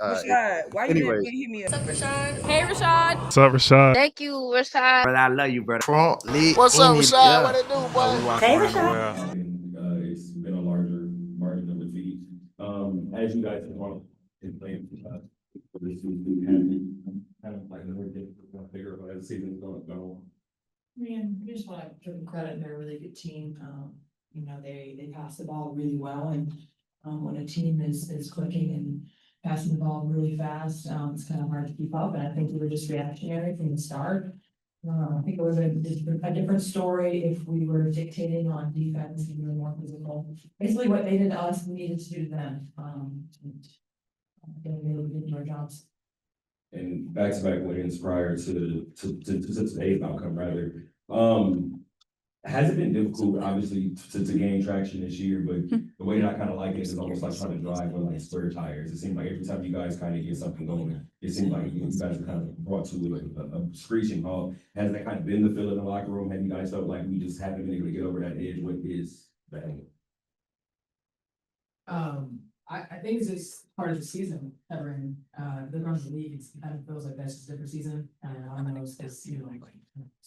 Rashad, why you Anyways. didn't hit me up? What's up, Rashad? Hey, Rashad. What's up, Rashad? Thank you, Rashad. Brother, I love you, brother. What's up, Rashad? What it do, boy? Hey, Rashad. It's been a larger margin of defeat. As you guys have all been playing for this season, kind of like more difficult to figure out how the season's going to go. I mean, we just want to give them credit. They're a really good team. They pass the ball really well, and when a team is clicking and passing the ball really fast, it's kind of hard to keep up. And I think we were just reactionary from the start. I think it was a different story if we were dictating on defense and doing more physical. Basically, what they did to us, we needed to do to them. They really did our jobs. And back-to-back wins prior to today's outcome, rather. Has it been difficult, obviously, to gain traction this year? But the way that I kind of like it is almost like trying to drive on like spare tires. It seems like every time you guys kind of get something going, it seems like you guys are kind of brought to a screeching halt. Has that kind of been the feel in the locker room? Have you guys felt like we just haven't been able to get over that edge? What is the angle? I think it's just part of the season that we're in. The run of the league, it kind of feels like that's just a different season. And I don't know, it's just, like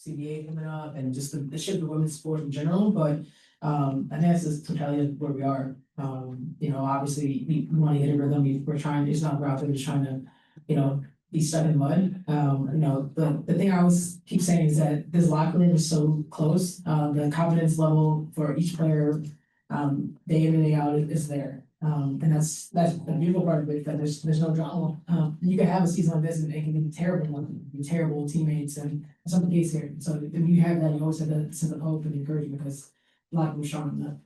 CBA coming up and just the shift of women's sport in general. But I think that's just totality of where we are. Obviously we want to get a rhythm. We're trying, it's not route, we're just trying to, be stuck in the mud. The thing I always keep saying is that this locker room is so close. The confidence level for each player, day in and day out is there. And that's the beautiful part of it, that there's no drama. You can have a season like this and it can be terrible teammates, and that's not the case here. So if you have that, you always have that sense of hope and encouragement because a lot of them are strong enough.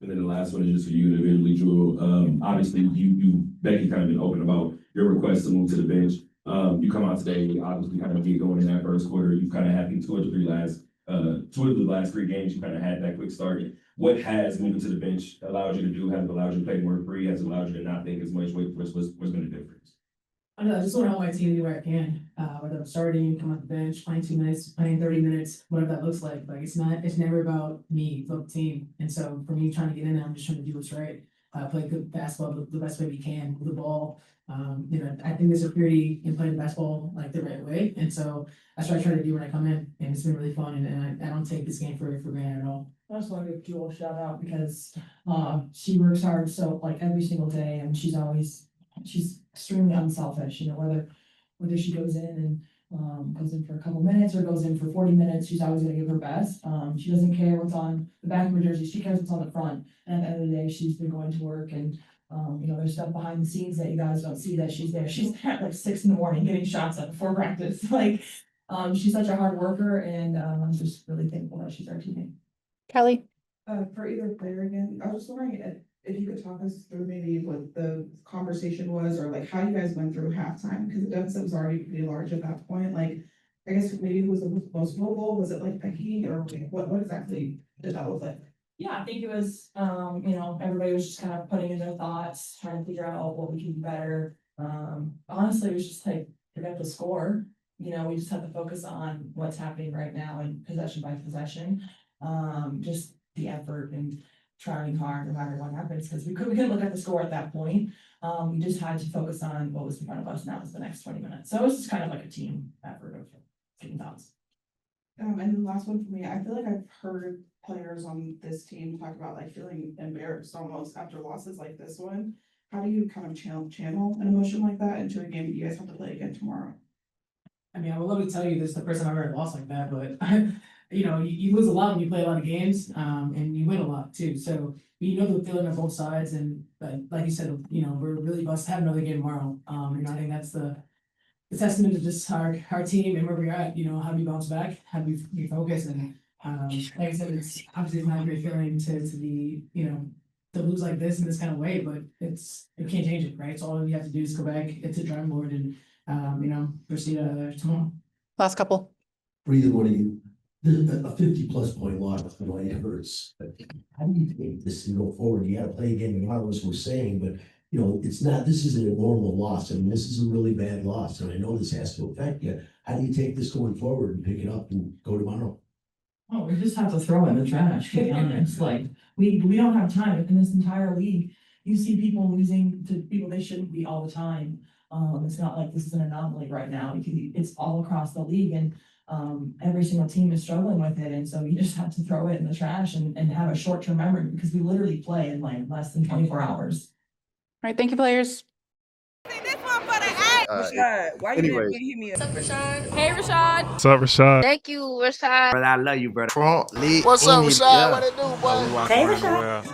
And then the last one is just for you individually, Jewell. Obviously, Becky kind of been open about your request to move to the bench. You come out today, obviously kind of get going in that first quarter. You kind of had two of the last three games, you kind of had that quick start. What has moving to the bench allowed you to do? Has it allowed you to play more free? Has it allowed you to not think as much? What's been the difference? I know, I just want to help my team do where I can. Whether I'm starting, come off the bench, playing 2 minutes, playing 30 minutes, whatever that looks like. Like it's never about me, it's about the team. And so for me trying to get in there, I'm just trying to do what's right. Play good basketball the best way we can with the ball. I think there's a purity in playing basketball like the right way. And so that's what I try to do when I come in. And it's been really fun. And I don't take this game for granted at all. I just want to give Jewell a shout out because she works hard so like every single day, and she's extremely unselfish, whether she goes in and goes in for a couple minutes or goes in for 40 minutes, she's always going to give her best. She doesn't care what's on the back of her jersey, she cares what's on the front. And at the end of the day, she's been going to work, and there's stuff behind the scenes that you guys don't see that she's there. She's at like 6 a.m. getting shots up before practice. She's such a hard worker, and I'm just really thankful that she's our teammate. Kelly. For either player again, I was just wondering if you could talk us through maybe what the conversation was, or like how you guys went through halftime, because the deficit was already pretty large at that point. Like, I guess maybe who was the most vocal? Was it like Becky, or what exactly did that look like? Yeah, I think it was, everybody was just kind of putting in their thoughts, trying to figure out what we can do better. Honestly, it was just like, forget the score. We just have to focus on what's happening right now and possession by possession. Just the effort and trying hard no matter what happens, because we couldn't look at the score at that point. We just had to focus on what was in front of us, and that was the next 20 minutes. So it was just kind of like a team effort of getting thoughts. And then the last one for me, I feel like I've heard players on this team talk about like feeling embarrassed almost after losses like this one. How do you kind of channel an emotion like that into a game that you guys have to play again tomorrow? I mean, I would love to tell you this is the first time I've ever lost like that, but you lose a lot when you play a lot of games, and you win a lot too. So the feeling on both sides, and like you said, we're really blessed to have another game tomorrow. I think that's the testament to just our team and where we're at. How do we bounce back? How do we focus? And like I said, it's obviously not a great feeling to be to lose like this in this kind of way, but you can't change it, right? So all you have to do is go back to the drawing board and proceed tomorrow. Last couple. For either one of you, a 50+ point loss, it hurts. But how do you take this and go forward? You got to play again tomorrow, as we're saying, but this isn't a normal loss. I mean, this is a really bad loss, and I know this has to affect you. How do you take this going forward and pick it up and go tomorrow? Oh, we just have to throw it in the trash, to be honest. Like, we don't have time in this entire league. you see people losing to people they shouldn't be all the time. It's not like this is an anomaly right now. It's all across the league, and every single team is struggling with it. And so you just have to throw it in the trash and have a short-term memory, because we literally play in like less than 24 hours. All right, thank you, players. Rashad, why you didn't hit me up? Hey, Rashad. What's up, Rashad? Thank you, Rashad. Brother, I love you, brother. Front, lit, What's up, in it, Rashad? yeah. What it do, boy? Hey, Rashad.